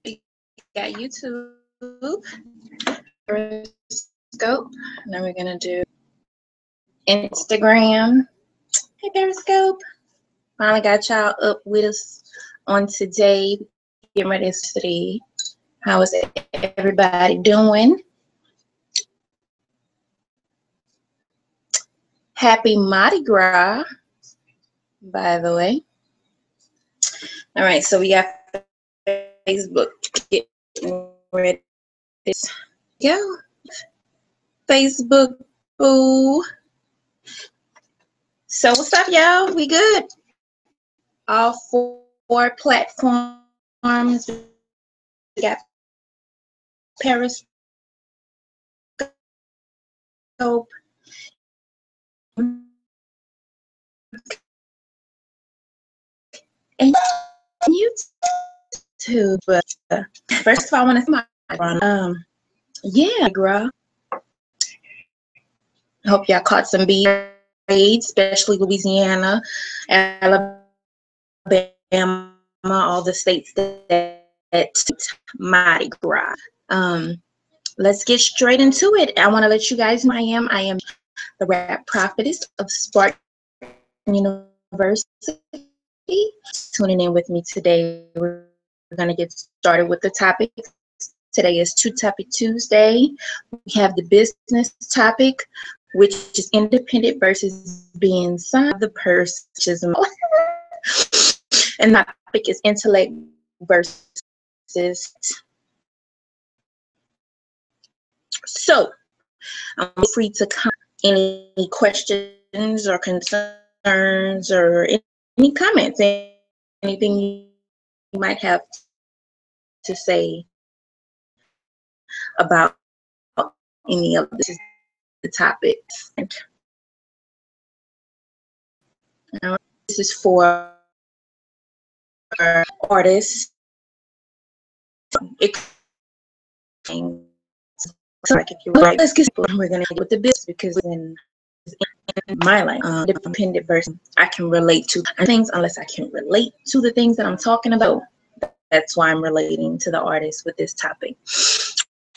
We got YouTube, Periscope, and then we're gonna do Instagram. Hey Periscope, finally got y'all up with us on today. Getting ready to study. How is everybody doing? Happy Mardi Gras, by the way. All right, so we got Facebook getting ready. Go. Facebook, boo. So what's up, y'all? We good? All four platforms. We got Periscope, and YouTube. First of all, I want to yeah, girl. I hope y'all caught some beads, especially Louisiana, Alabama, all the states that Mardi Gras. Let's get straight into it. I want to let you guys know I am the rap prophetess of Spartan University. Tuning in with me today. We're going to get started with the topic. Today is Two Topic Tuesday. We have the business topic, which is independent versus being signed the purse, which is and the topic is intellect versus. So, I'm free to comment any questions or concerns or any comments, anything you might have to say about any of the topics. This is for artists. So like if you're right, let's get started. We're gonna get with the business because in my life, independent person, I can relate to things unless I can relate to the things that I'm talking about. That's why I'm relating to the artist with this topic.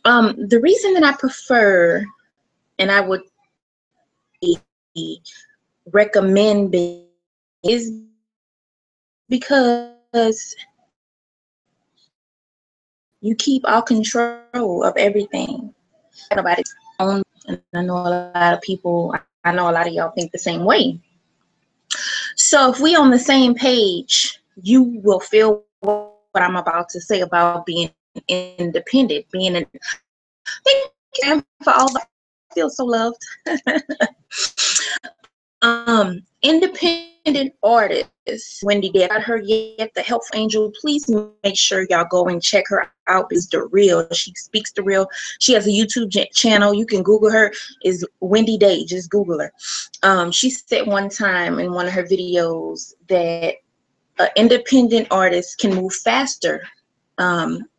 The reason that I prefer and I would recommend is because you keep all control of everything. Nobody's own, and I know a lot of people, I know a lot of y'all think the same way. So if we on the same page, you will feel what I'm about to say about being independent, thank you for all the, I feel so loved. Independent artist Wendy Dad, got her yet, the Helpful Angel. Please make sure y'all go and check her out. Is the real, she speaks the real. She has a YouTube channel, you can Google her, is Wendy Day, just Google her. She said one time in one of her videos that independent artists can move faster.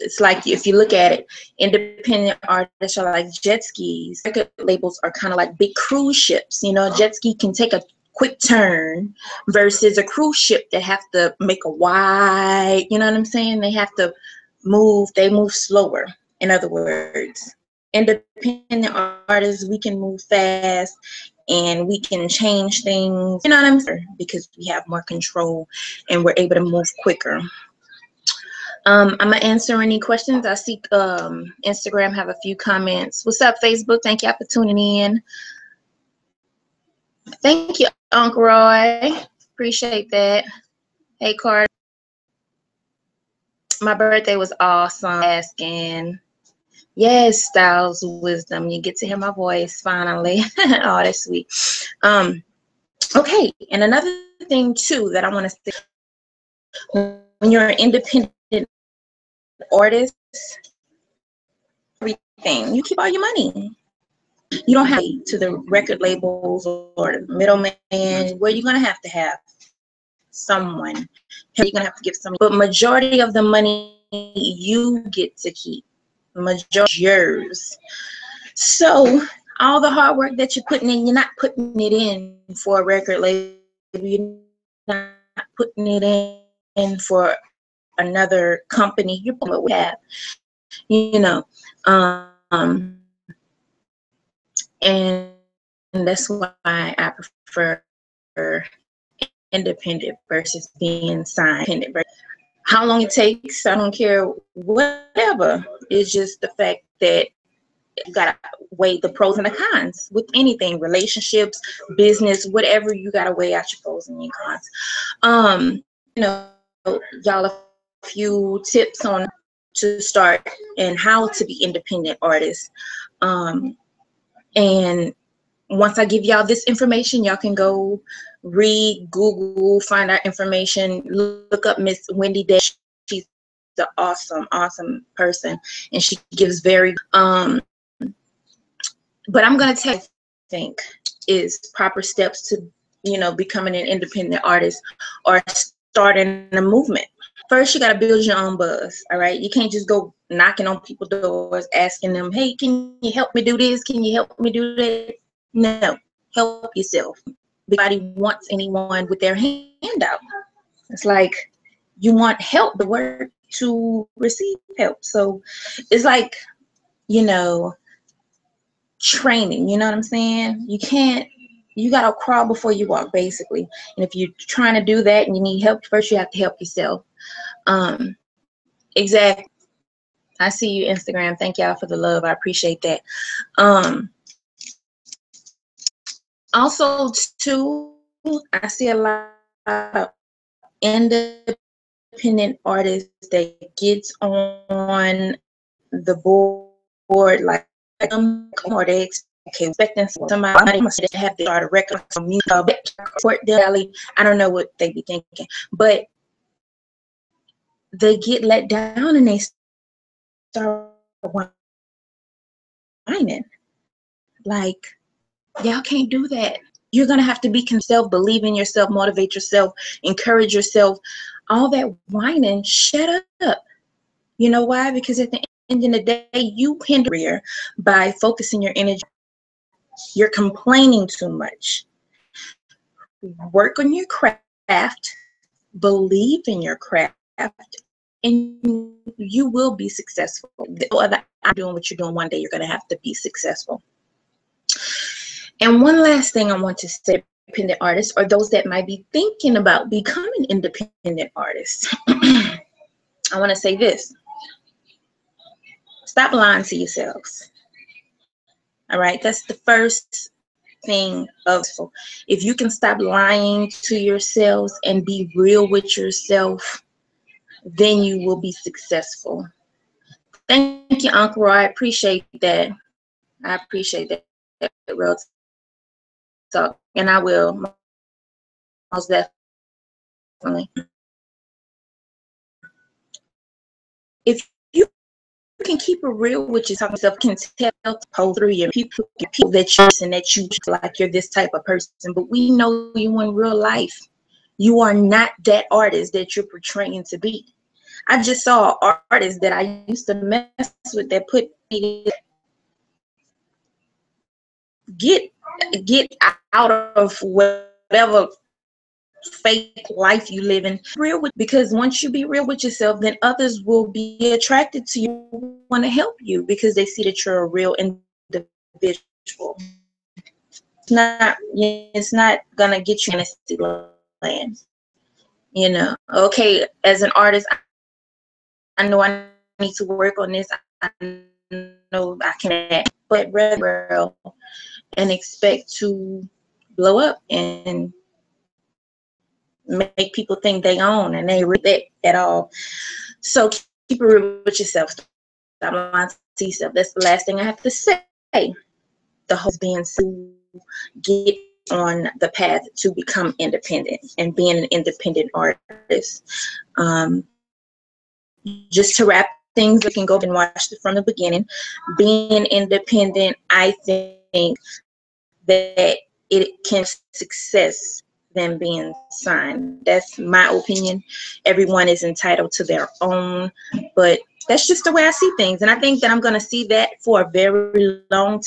It's like, if you look at it, independent artists are like jet skis. Record labels are kind of like big cruise ships. You know, a jet ski can take a quick turn versus a cruise ship that have to make a wide, you know what I'm saying? They have to move, they move slower. In other words, independent artists, we can move fast and we can change things, you know what I'm saying? Because we have more control and we're able to move quicker. I'm gonna answer any questions. I see Instagram have a few comments. What's up, Facebook? Thank y'all for tuning in. Thank you, Uncle Roy. Appreciate that. Hey, Carter. My birthday was awesome. Asking. Yes, Styles Wisdom. You get to hear my voice finally. Oh, that's sweet. Okay, and another thing too that I want to say, when you're an independent artist, everything, you keep all your money. You don't have to the record labels or the middleman. Where you're gonna have to have someone. You're gonna have to give some, but majority of the money you get to keep. Majority yours. So all the hard work that you're putting in, you're not putting it in for a record label. You're not putting it in for another company. You're putting what we have, you know. And that's why I prefer independent versus being signed. How long it takes, I don't care, whatever. It's just the fact that you gotta weigh the pros and the cons with anything, relationships, business, whatever. You gotta weigh out your pros and your cons. You know, y'all, a few tips on to start and how to be independent artists. And once I give y'all this information, y'all can go read, Google, find out information, look up Miss Wendy Dash. She's the awesome person, and she gives very but I'm gonna tell you, I think, is proper steps to, you know, becoming an independent artist or starting a movement. First, you gotta build your own buzz. All right, you can't just go knocking on people's doors asking them, "Hey, can you help me do this? Can you help me do that?" No, help yourself. Nobody wants anyone with their hand out. It's like you want help, the work to receive help. So it's like, you know, training. You know what I'm saying? You gotta crawl before you walk, basically. And if you're trying to do that and you need help, first you have to help yourself. Exactly. I see you, Instagram. Thank y'all for the love. I appreciate that. Also, too, I see a lot of independent artists that gets on the board like or they expecting somebody to have to start a record from music Fort Deli. I don't know what they be thinking, but they get let down and they start whining. Like, y'all can't do that. You're gonna have to be yourself, believe in yourself, motivate yourself, encourage yourself. All that whining, shut up. You know why? Because at the end of the day, you hinder by focusing your energy. You're complaining too much. Work on your craft, believe in your craft, and you will be successful. I'm doing what you're doing, one day you're going to have to be successful. And one last thing I want to say, independent artists, or those that might be thinking about becoming independent artists. I want to say this. Stop lying to yourselves. All right, that's the first thing. If you can stop lying to yourselves and be real with yourself, then you will be successful. Thank you, Uncle Roy. I appreciate that. I appreciate that. Real talk, and I will most definitely. If you can keep it real with yourself, can tell through your people that you like you're this type of person, but we know you in real life. You are not that artist that you're portraying to be. I just saw an artist that I used to mess with that put me get out of whatever fake life you live in, real with, because once you be real with yourself, then others will be attracted to you, want to help you because they see that you're a real individual. It's not gonna get you in a land. You know, okay, as an artist, I know I need to work on this. I know I can, but rather and expect to blow up and make people think they own and they read that at all. So keep it real with yourself. Stop lying to yourself. That's the last thing I have to say. The whole being to get on the path to become independent and being an independent artist. Just to wrap things, we can go and watch it from the beginning. Being independent, I think that it can success than being signed. That's my opinion. Everyone is entitled to their own, but that's just the way I see things. And I think that I'm going to see that for a very long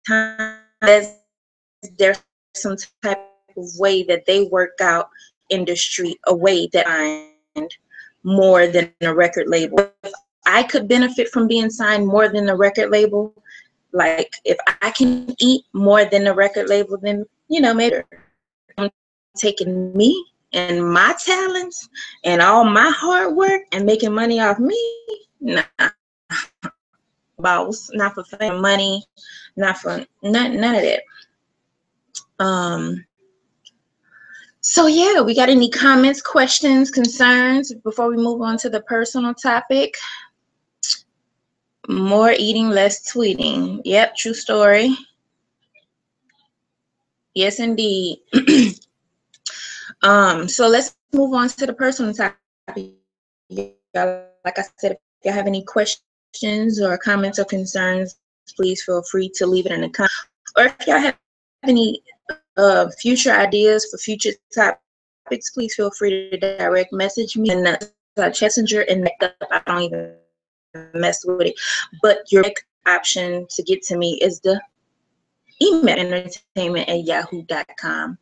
time. There's some type of way that they work out industry a way that I find more than a record label. If I could benefit from being signed more than the record label, like if I can eat more than the record label, then maybe I'm taking me and my talents and all my hard work and making money off me. Nah, boss, not for money, not for none of that. So yeah, we got any comments, questions, concerns before we move on to the personal topic? More eating, less tweeting. Yep, true story. Yes, indeed. So let's move on to the personal topic. Like I said, if y'all have any questions or comments or concerns, please feel free to leave it in the comments. Or if y'all have any future ideas for future topics, please feel free to direct message me in the messenger, and I don't even mess with it. But your option to get to me is the email, entertainment@yahoo.com.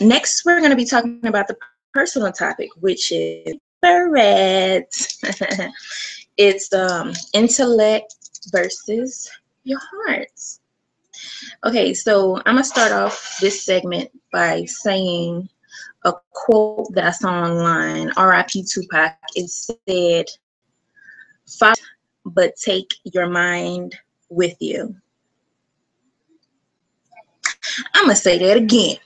Next, we're going to be talking about the personal topic, which is Barrett. It's intellect versus your heart. Okay, so I'm going to start off this segment by saying a quote that I saw online, R.I.P. Tupac. It said, "Follow, but take your mind with you." I'm going to say that again,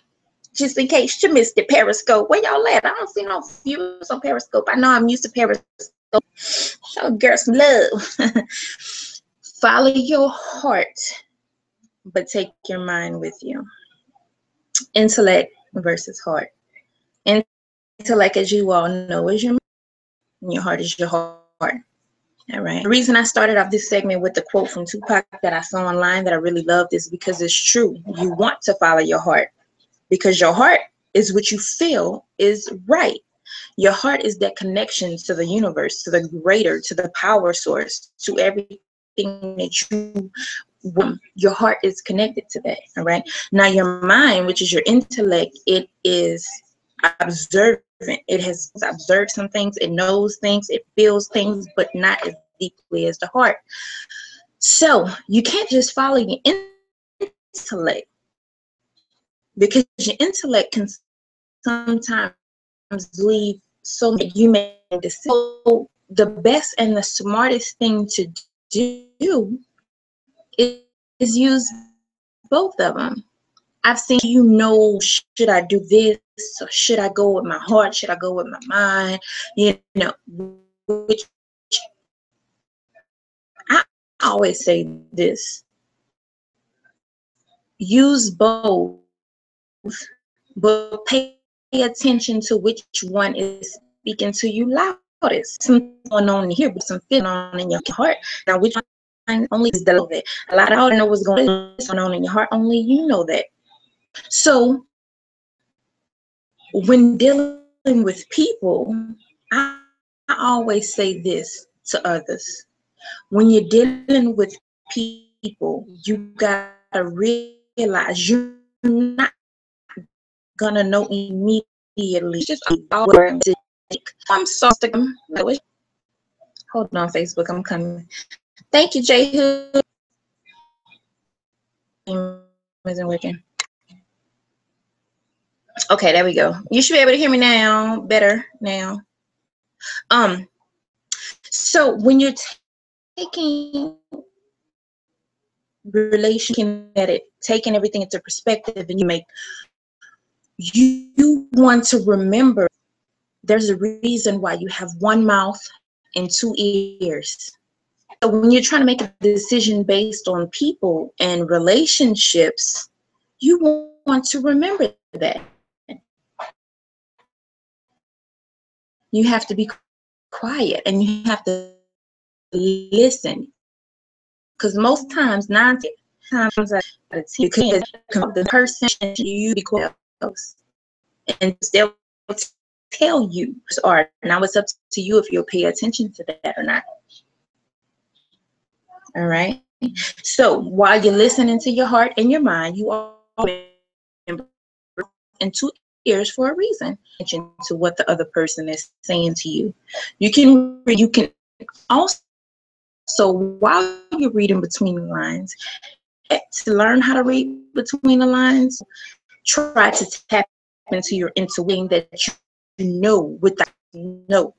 just in case you missed it. Periscope, where y'all at? I don't see no viewers on Periscope. I know I'm used to Periscope. Show girls some love. Follow your heart, but take your mind with you. Intellect versus heart. Intellect, as you all know, is your mind, and your heart is your heart. All right. The reason I started off this segment with the quote from Tupac that I saw online that I really loved is because it's true. You want to follow your heart, because your heart is what you feel is right. Your heart is that connection to the universe, to the greater, to the power source, to everything that you want. Your heart is connected to that. All right. Now your mind, which is your intellect, it is observant. It has observed some things, it knows things, it feels things, but not as deeply as the heart. So you can't just follow your intellect, because your intellect can sometimes leave so that you make decisions. So the best and the smartest thing to do is use both of them. I've seen, should I do this, or should I go with my heart, should I go with my mind, which I always say this: use both, but pay attention to which one is speaking to you loudest. Something going on here, but some feeling on in your heart. Now, which one only is the love it. A lot of people know what's going on in your heart. Only you know that. So, when dealing with people, I always say this to others: when you're dealing with people, you gotta realize you're not gonna know immediately. Just I'm sorry. Hold on, Facebook, I'm coming. Thank you, J Hood. Isn't working. Okay, there we go. You should be able to hear me now. Better now. So when you're taking relation at it, taking everything into perspective, and you want to remember there's a reason why you have one mouth and two ears. So when you're trying to make a decision based on people and relationships, you want to remember that. You have to be quiet and you have to listen. Because most times, 9 times out of 10, the person you be quiet and they'll tell you. Or now it's up to you if you'll pay attention to that or not. All right. So while you're listening to your heart and your mind, you are remember and two ears for a reason. Attention to what the other person is saying to you. You can also, while you're reading between the lines, to learn how to read between the lines, try to tap into your intuition that you know without know.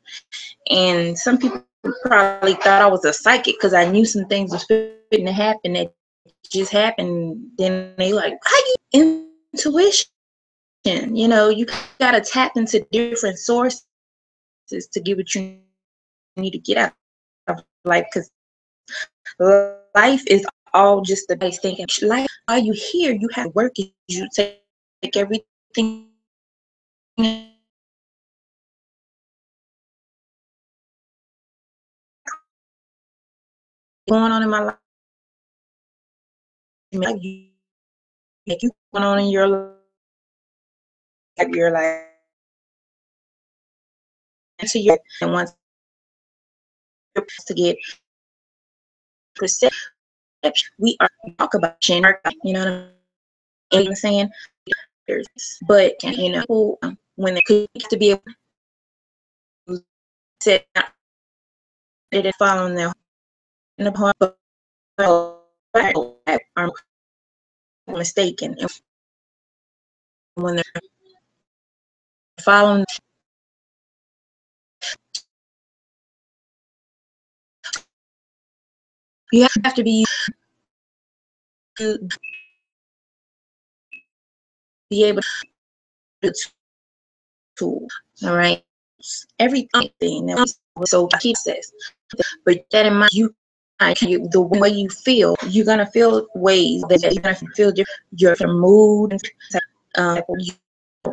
And some people probably thought I was a psychic because I knew some things was fitting to happen that just happened. Then they like, how you intuition? You know, you gotta tap into different sources to get what you need to get out of life, because life is all just the base thinking. Life, while you here, you have to work. You take everything going on in my life, you make you going on in your life, your life, to your, and once to get perception, we are talk about you know what I'm saying? But you know, people, when they could to be able to set out, they didn't follow their in the part, but are mistaken. And when they're following, you have to be able to tool. All right, everything that was so keep says, but that in mind, the way you feel, you're gonna feel ways that you're gonna feel different. Your mood,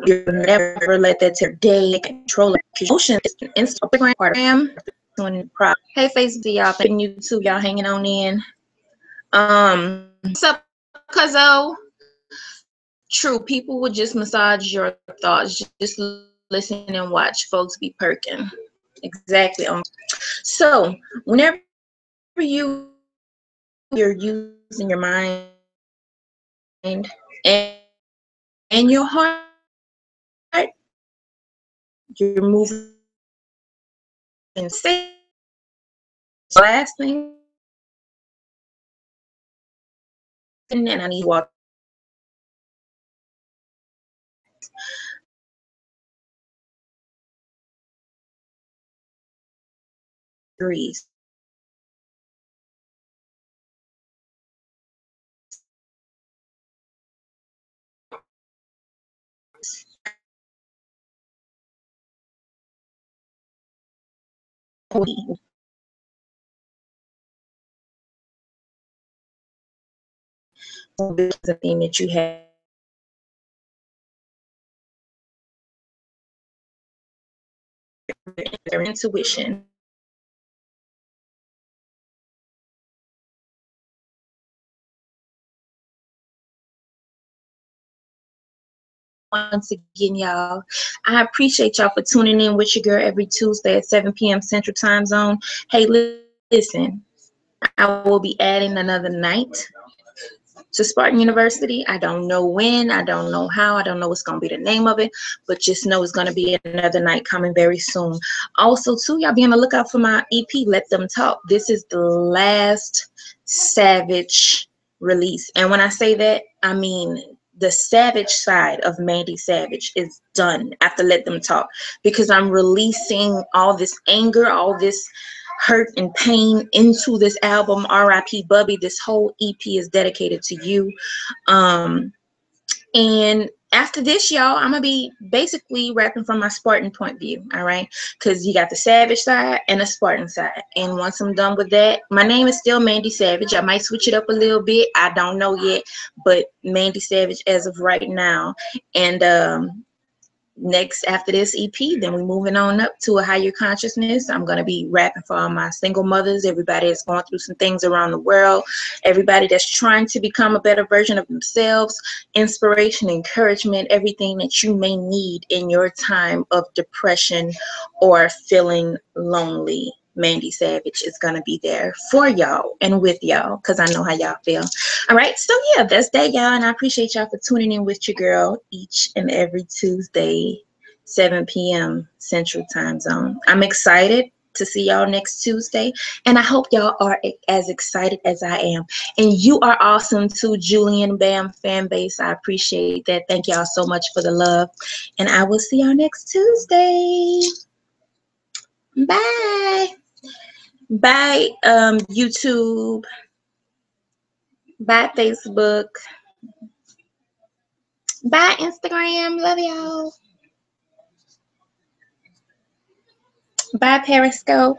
you never let that take day control it. Emotion is an Instagram part of Hey Facebook, y'all, thank you too, y'all hanging on in. What's up, Cuzzo? True, people would just massage your thoughts. Just listen and watch folks be perking. Exactly. So whenever you're using your mind and your heart, you're moving and say last thing, and then I need to walk degrees. The thing that you have their intuition. Once again, y'all, I appreciate y'all for tuning in with your girl every Tuesday at 7 p.m. Central Time Zone. Hey, listen, I will be adding another night to Spartan University. I don't know when, I don't know how, I don't know what's going to be the name of it, but just know it's going to be another night coming very soon. Also, too, y'all be on the lookout for my EP, Let Them Talk. This is the last Savage release. And when I say that, I mean the Savage side of Mandy Savage is done after Let Them Talk, because I'm releasing all this anger, all this hurt and pain into this album. R.I.P. Bubby. This whole EP is dedicated to you. And after this, y'all, I'm gonna be basically rapping from my Spartan point of view, all right? Because you got the Savage side and the Spartan side. And once I'm done with that, my name is still Mandy Savage. I might switch it up a little bit. I don't know yet, but Mandy Savage as of right now. And next, after this EP, then we're moving on up to a higher consciousness. I'm going to be rapping for all my single mothers, everybody that's going through some things around the world, everybody that's trying to become a better version of themselves, inspiration, encouragement, everything that you may need in your time of depression or feeling lonely. Mandy Savage is going to be there for y'all and with y'all because I know how y'all feel. All right. So, yeah, that's that, y'all. And I appreciate y'all for tuning in with your girl each and every Tuesday, 7 p.m. Central Time Zone. I'm excited to see y'all next Tuesday. And I hope y'all are as excited as I am. And you are awesome too, Julian Bam fan base. I appreciate that. Thank y'all so much for the love. And I will see y'all next Tuesday. Bye. Bye, YouTube. Bye, Facebook. Bye, Instagram. Love y'all. Bye, Periscope.